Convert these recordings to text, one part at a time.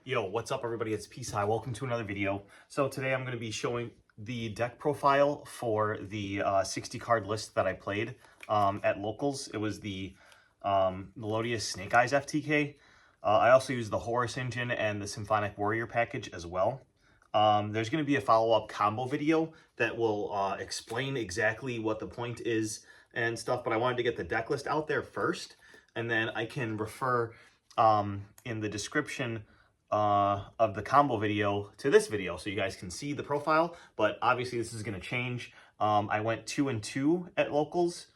Yo, what's up everybody? It's Peace High. Welcome to another video. So today I'm going to be showing the deck profile for the 60 card list that I played at locals. It was the Melodious Snake Eyes FTK. I also used the Horus engine and the Symphonic Warrior package as well. There's going to be a follow-up combo video that will explain exactly what the point is and stuff, but I wanted to get the deck list out there first, and then I can refer in the description of the combo video to this video so you guys can see the profile. But obviously this is going to change. I went 2-2 at locals,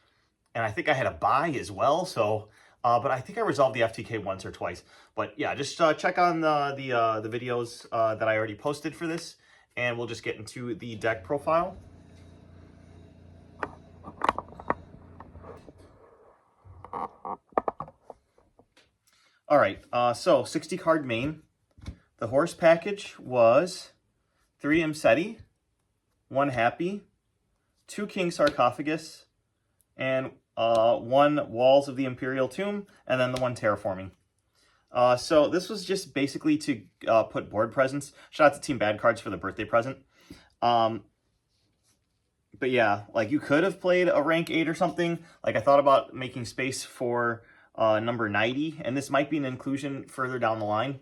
and I think I had a bye as well, so but I think I resolved the FTK once or twice. But yeah, just check on the videos that I already posted for this, and we'll just get into the deck profile. All right, so 60 card main. The Horse package was 3 Imseti, 1 Happy, 2 King Sarcophagus, and 1 Walls of the Imperial Tomb, and then the 1 Terraforming. So this was just basically to put board presents. Shout out to Team Bad Cards for the birthday present. But yeah, like you could have played a rank 8 or something. Like I thought about making space for number 90, and this might be an inclusion further down the line.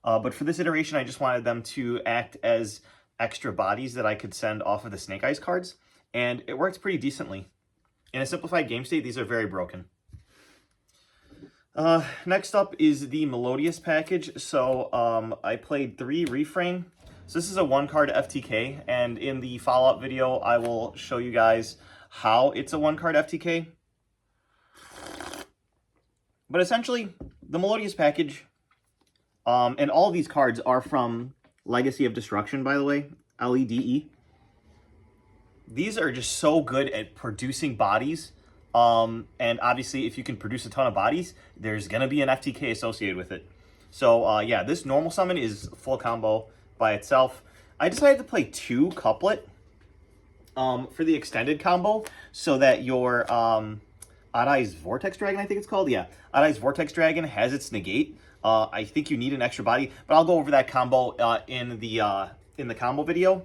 But for this iteration, I just wanted them to act as extra bodies that I could send off of the Snake Eyes cards, and it works pretty decently. In a simplified game state, these are very broken. Next up is the Melodious package. So I played 3 Refrain. So this is a 1-card FTK, and in the follow-up video, I will show you guys how it's a 1-card FTK. But essentially, the Melodious package, and all these cards are from Legacy of Destruction, by the way, LEDE. These are just so good at producing bodies. And obviously, if you can produce a ton of bodies, there's going to be an FTK associated with it. So, yeah, this normal summon is full combo by itself. I decided to play 2 Couplet for the extended combo so that your Odd-Eyes Vortex Dragon, I think it's called. Yeah, Odd-Eyes Vortex Dragon has its negate. I think you need an extra body, but I'll go over that combo in the combo video.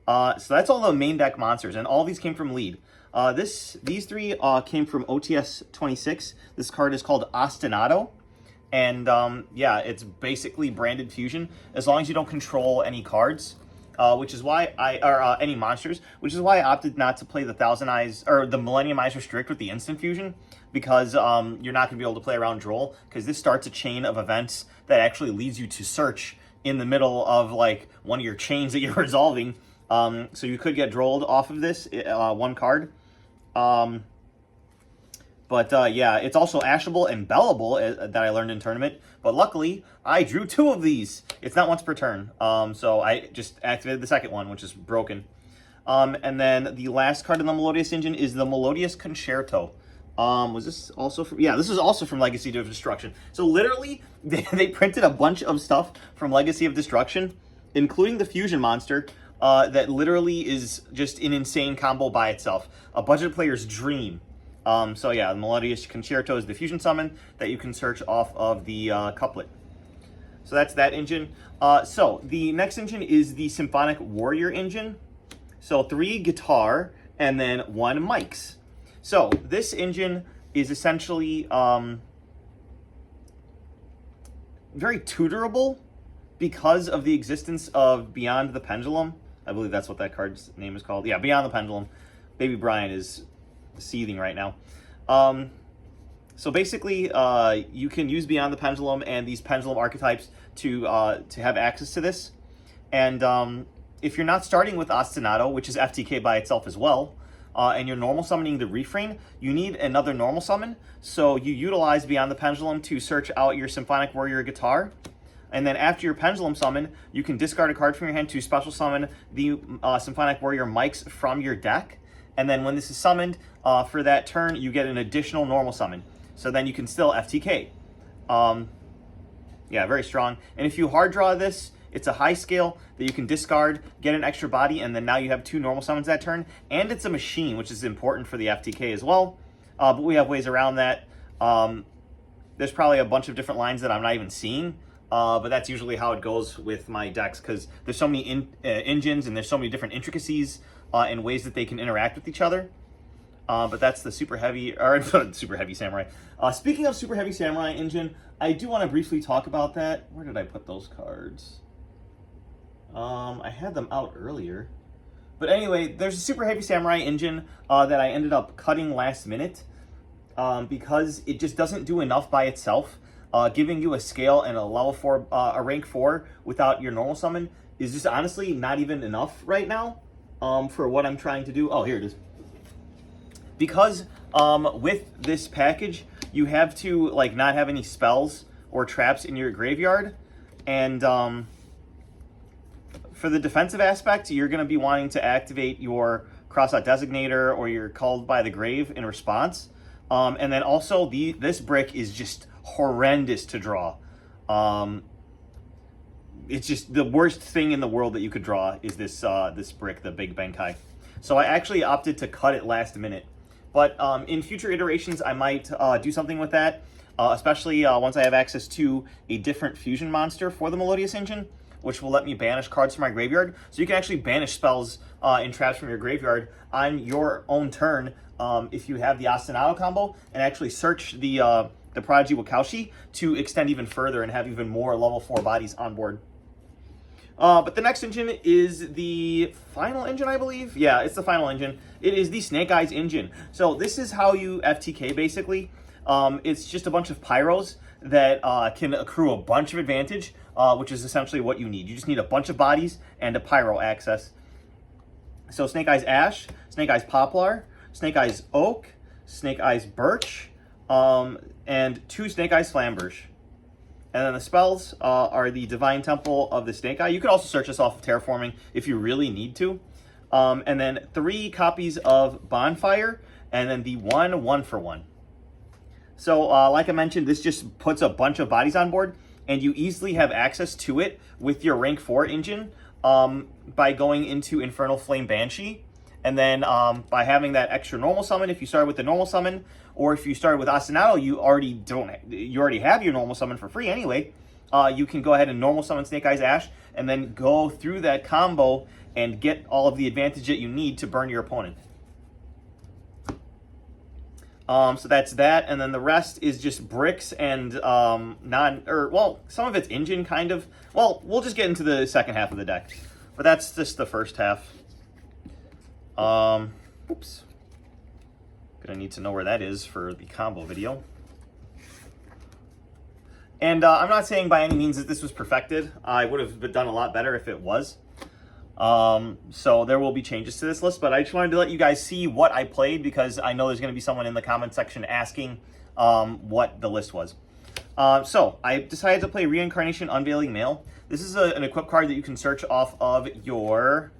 So that's all the main deck monsters, and all these came from lead. These 3 came from OTS 26. This card is called Ostinato, and yeah, it's basically branded fusion as long as you don't control any cards, which is why any monsters, which is why I opted not to play the Thousand Eyes or the Millennium Eyes Restrict with the instant fusion, because you're not going to be able to play around Droll, because this starts a chain of events that actually leads you to search in the middle of like one of your chains that you're resolving. So you could get Drolled off of this 1 card. But yeah, it's also ashable and bellable that I learned in tournament. But luckily, I drew 2 of these. It's not once per turn. So I just activated the second one, which is broken. And then the last card in the Melodious engine is the Melodious Concerto. Was this also from... Yeah, this is also from Legacy of Destruction. So literally, they printed a bunch of stuff from Legacy of Destruction, including the Fusion Monster, that literally is just an insane combo by itself. A budget player's dream. So yeah, the Melodious Concerto is the fusion summon that you can search off of the couplet. So that's that engine. So the next engine is the Symphonic Warrior engine. So 3 guitar and then 1 mics. So this engine is essentially very tutorable because of the existence of Beyond the Pendulum. I believe that's what that card's name is called. Yeah, Beyond the Pendulum. Baby Brian is seething right now. So basically, you can use Beyond the Pendulum and these pendulum archetypes to have access to this. And if you're not starting with Ostinato, which is FTK by itself as well, and you're normal summoning the Refrain, you need another normal summon. So you utilize Beyond the Pendulum to search out your Symphonic Warrior guitar. And then after your Pendulum summon, you can discard a card from your hand to special summon the Symphonic Warrior mics from your deck. And then when this is summoned, for that turn, you get an additional normal summon. So then you can still FTK. Yeah, very strong. And if you hard draw this, it's a high scale that you can discard, get an extra body, and then now you have 2 normal summons that turn. And it's a machine, which is important for the FTK as well. But we have ways around that. There's probably a bunch of different lines that I'm not even seeing. But that's usually how it goes with my decks because there's so many engines and there's so many different intricacies and ways that they can interact with each other. But that's the super heavy, or super heavy samurai. Speaking of super heavy samurai engine, I do want to briefly talk about that. Where did I put those cards? I had them out earlier. But anyway, there's a super heavy samurai engine that I ended up cutting last minute because it just doesn't do enough by itself. Giving you a scale and a level 4, a rank 4 without your normal summon is just honestly not even enough right now for what I'm trying to do. Oh, here it is. Because with this package, you have to like not have any spells or traps in your graveyard, and for the defensive aspect, you're going to be wanting to activate your Crossout Designator or your Called by the Grave in response. And then also this brick is just horrendous to draw. It's just the worst thing in the world that you could draw is this this brick, the Big Benkai. So I actually opted to cut it last minute. But in future iterations, I might do something with that, especially once I have access to a different fusion monster for the Melodious engine, which will let me banish cards from my graveyard. So you can actually banish spells and traps from your graveyard on your own turn if you have the Ostinato combo, and actually search the Prodigy Wakaushi to extend even further and have even more level 4 bodies on board. But the next engine is the final engine, I believe. Yeah, it's the final engine. It is the Snake Eyes engine. So this is how you FTK, basically. It's just a bunch of pyros that can accrue a bunch of advantage, which is essentially what you need. You just need a bunch of bodies and a pyro access. So Snake Eyes Ash, Snake Eyes Poplar, Snake Eyes Oak, Snake Eyes Birch, and 2 Snake Eyes Flamberge. And then the spells are the Divine Temple of the Snake Eye. You could also search this off of Terraforming if you really need to. And then 3 copies of Bonfire, and then the 1/1-for-1. So like I mentioned, this just puts a bunch of bodies on board, and you easily have access to it with your rank 4 engine by going into Infernal Flame Banshee. And then by having that extra normal summon, if you start with the normal summon, or if you started with Ostinato, you already have your normal summon for free anyway. You can go ahead and normal summon Snake Eyes Ash, and then go through that combo and get all of the advantage that you need to burn your opponent. So that's that, and then the rest is just bricks and some of it's engine kind of. Well, we'll just get into the second half of the deck, but that's just the first half. Oops. Gonna need to know where that is for the combo video. And I'm not saying by any means that this was perfected. I would have done a lot better if it was. So there will be changes to this list, but I just wanted to let you guys see what I played because I know there's going to be someone in the comment section asking what the list was. So I decided to play Reincarnation Unveiling Mail. This is an equip card that you can search off of your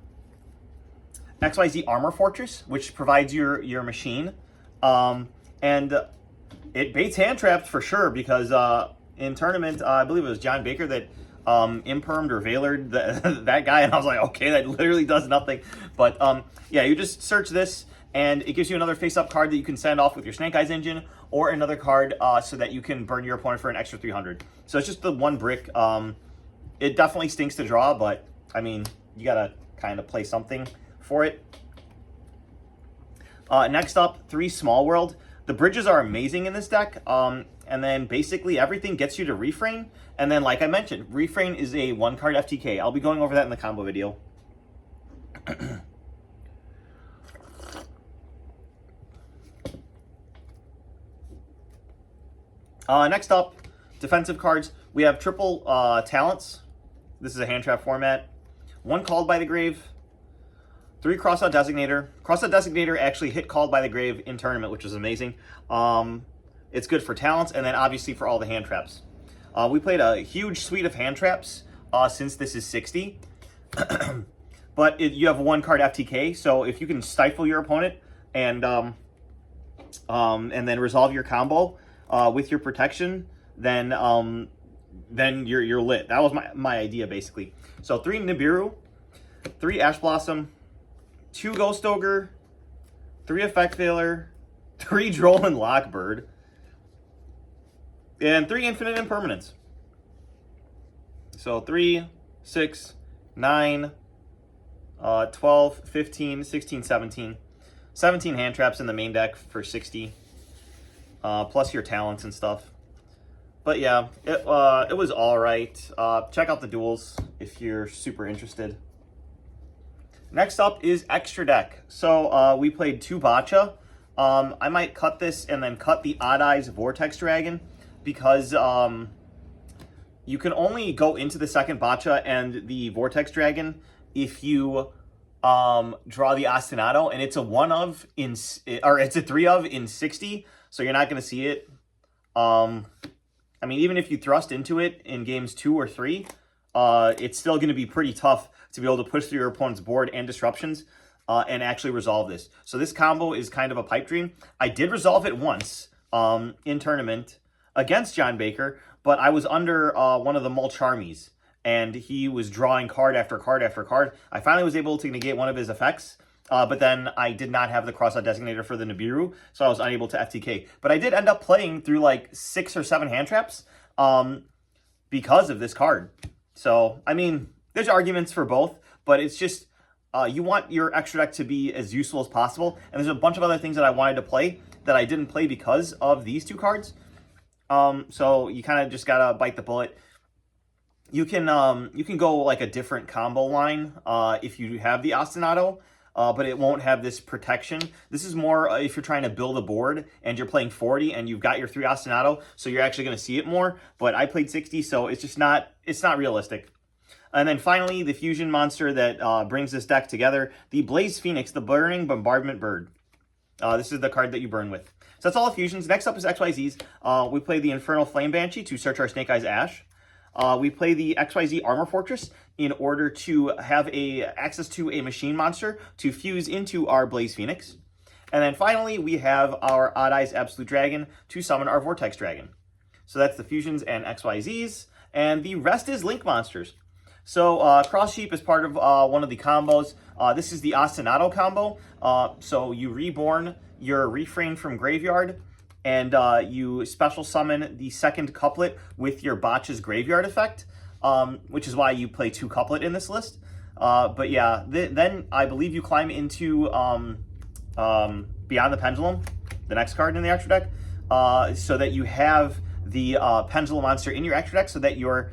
XYZ Armor Fortress, which provides your machine. And it baits hand trapped for sure because in tournament, I believe it was John Baker that impermed or veilered that guy, and I was like, okay, that literally does nothing. But yeah, you just search this, and it gives you another face-up card that you can send off with your Snake Eyes engine, or another card so that you can burn your opponent for an extra 300. So it's just the 1 brick. It definitely stinks to draw, but I mean, you gotta kind of play something for it. Next up, 3 Small World. The bridges are amazing in this deck, and then basically everything gets you to Refrain, and then like I mentioned, Refrain is a 1-card FTK. I'll be going over that in the combo video. Next up, defensive cards. We have triple talents. This is a hand trap format. 1 Called by the Grave, 3 Crossout Designator. Crossout Designator actually hit Called by the Grave in tournament, which is amazing. It's good for talents, and then obviously for all the hand traps. We played a huge suite of hand traps since this is 60. But you have a 1-card FTK, so if you can stifle your opponent and then resolve your combo with your protection, then you're lit. That was my idea, basically. So 3 Nibiru, 3 Ash Blossom, 2 Ghost Ogre, 3 Effect Veiler, 3 Droll and Lockbird, and 3 Infinite Impermanence. So 3, 6, 9, 12, 15, 16, 17. 17 hand traps in the main deck for 60, plus your talents and stuff. But yeah, it was all right. Check out the duels if you're super interested. Next up is Extra Deck. So we played 2 Boccia. I might cut this and then cut the Odd Eyes Vortex Dragon because you can only go into the second Boccia and the Vortex Dragon if you draw the Ostinato, and it's a 1 of in, or it's a 3 of in 60, so you're not going to see it. I mean, even if you thrust into it in games 2 or 3, it's still going to be pretty tough to be able to push through your opponent's board and disruptions and actually resolve this. So this combo is kind of a pipe dream. I did resolve it once in tournament against John Baker, but I was under one of the Mulch Armies, and he was drawing card after card after card. I finally was able to negate one of his effects, but then I did not have the crossout designator for the Nibiru, so I was unable to FTK. But I did end up playing through like 6 or 7 hand traps because of this card. So, I mean, there's arguments for both, but it's just you want your extra deck to be as useful as possible. And there's a bunch of other things that I wanted to play that I didn't play because of these 2 cards. So you kind of just gotta bite the bullet. You can go like a different combo line if you have the Ostinato, but it won't have this protection. This is more if you're trying to build a board and you're playing 40 and you've got your 3 Ostinato, so you're actually going to see it more. But I played 60, so it's just not realistic. And then finally, the fusion monster that brings this deck together, the Blaze Phoenix, the Burning Bombardment Bird. This is the card that you burn with. So that's all the fusions. Next up is XYZs. We play the Infernal Flame Banshee to search our Snake Eyes Ash. We play the XYZ Armor Fortress in order to have access to a machine monster to fuse into our Blaze Phoenix. And then finally, we have our Odd Eyes Absolute Dragon to summon our Vortex Dragon. So that's the fusions and XYZs. And the rest is Link monsters. So Cross Sheep is part of one of the combos. This is the Ostinato combo. So you reborn your Refrain from Graveyard, and you special summon the second couplet with your Botch's Graveyard effect, which is why you play 2 couplet in this list. But yeah, then I believe you climb into Beyond the Pendulum, the next card in the extra deck, so that you have the Pendulum monster in your extra deck so that your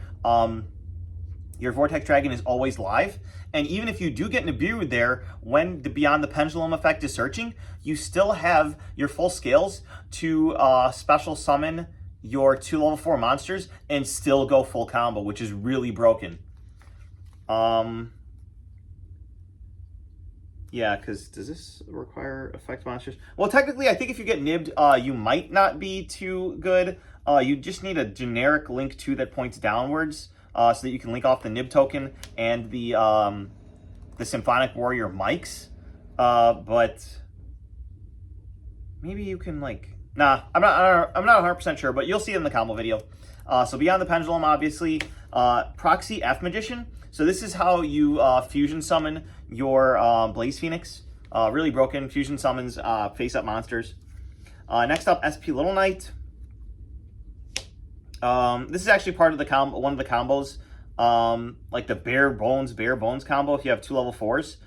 Vortex Dragon is always live. And even if you do get Nibiru there, when the Beyond the Pendulum effect is searching, you still have your full scales to special summon your 2 level 4 monsters and still go full combo, which is really broken. Yeah, because does this require effect monsters? Well, technically, I think if you get nibbed, you might not be too good. You just need a generic link 2 that points downwards. So that you can link off the nib token and the Symphonic Warrior mics, but maybe you can nah. I'm not 100% sure, but you'll see it in the combo video. So Beyond the Pendulum, obviously, Proxy F Magician. So this is how you fusion summon your Blaze Phoenix. Really broken fusion summons face up monsters. Next up, SP Little Knight. This is actually part of the one of the combos, like the Bare Bones combo. If you have 2 level 4s,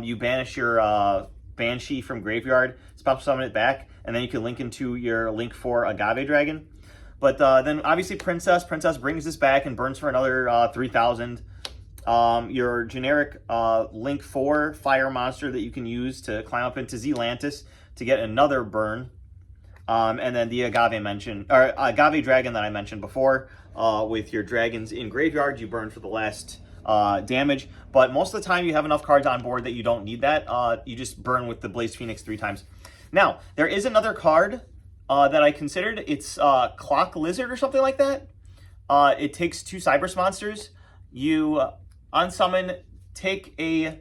you banish your Banshee from Graveyard, special summon it back, and then you can link into your Link 4 Agave Dragon. But then obviously Princess brings this back and burns for another 3,000. Your generic Link 4 Fire monster that you can use to climb up into Zealantis to get another burn. And then the Agave Dragon that I mentioned before, with your dragons in graveyard, you burn for the last damage. But most of the time you have enough cards on board that you don't need that. You just burn with the Blaze Phoenix 3 times. Now, there is another card that I considered. It's Clock Lizard or something like that. It takes 2 Cyberse monsters. You unsummon, take a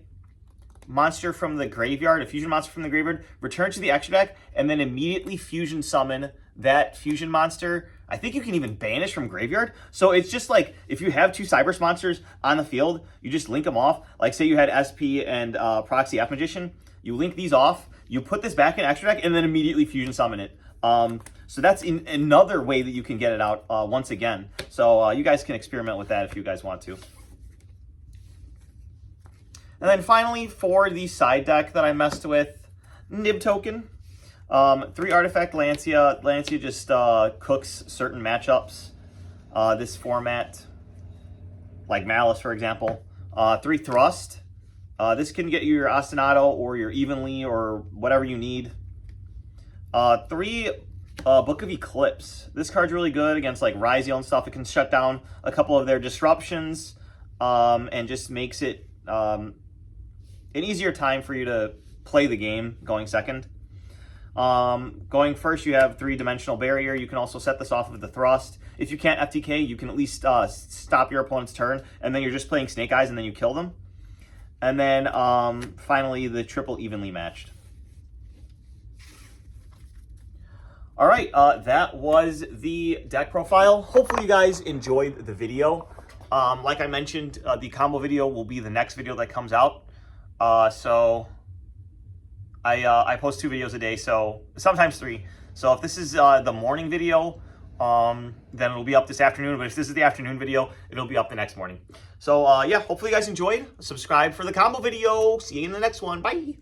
monster from the graveyard, a fusion monster from the graveyard, return to the extra deck, and then immediately fusion summon that fusion monster. I think you can even banish from graveyard. So it's just like, if you have 2 Cyberse monsters on the field, you just link them off. Like say you had SP and Proxy F Magician, you link these off, you put this back in extra deck, and then immediately fusion summon it. So that's another way that you can get it out once again. So you guys can experiment with that if you guys want to. And then finally, for the side deck that I messed with, Nib Token. 3 Artifact Lancia. Lancia just cooks certain matchups. This format, like Malice, for example. 3 Thrust. This can get you your Ostinato or your Evenly or whatever you need. 3 Book of Eclipse. This card's really good against like Rizio and stuff. It can shut down a couple of their disruptions and just makes it an easier time for you to play the game going second. Going first, you have 3-dimensional barrier. You can also set this off of the Thrust. If you can't FTK, you can at least stop your opponent's turn, and then you're just playing Snake Eyes, and then you kill them. And then finally, the triple evenly matched. All right, that was the deck profile. Hopefully you guys enjoyed the video. Like I mentioned, the combo video will be the next video that comes out. So I post 2 videos a day, so sometimes 3. So if this is the morning video, then it'll be up this afternoon. But if this is the afternoon video, it'll be up the next morning. So yeah, hopefully you guys enjoyed. Subscribe for the combo video. See you in the next one. Bye.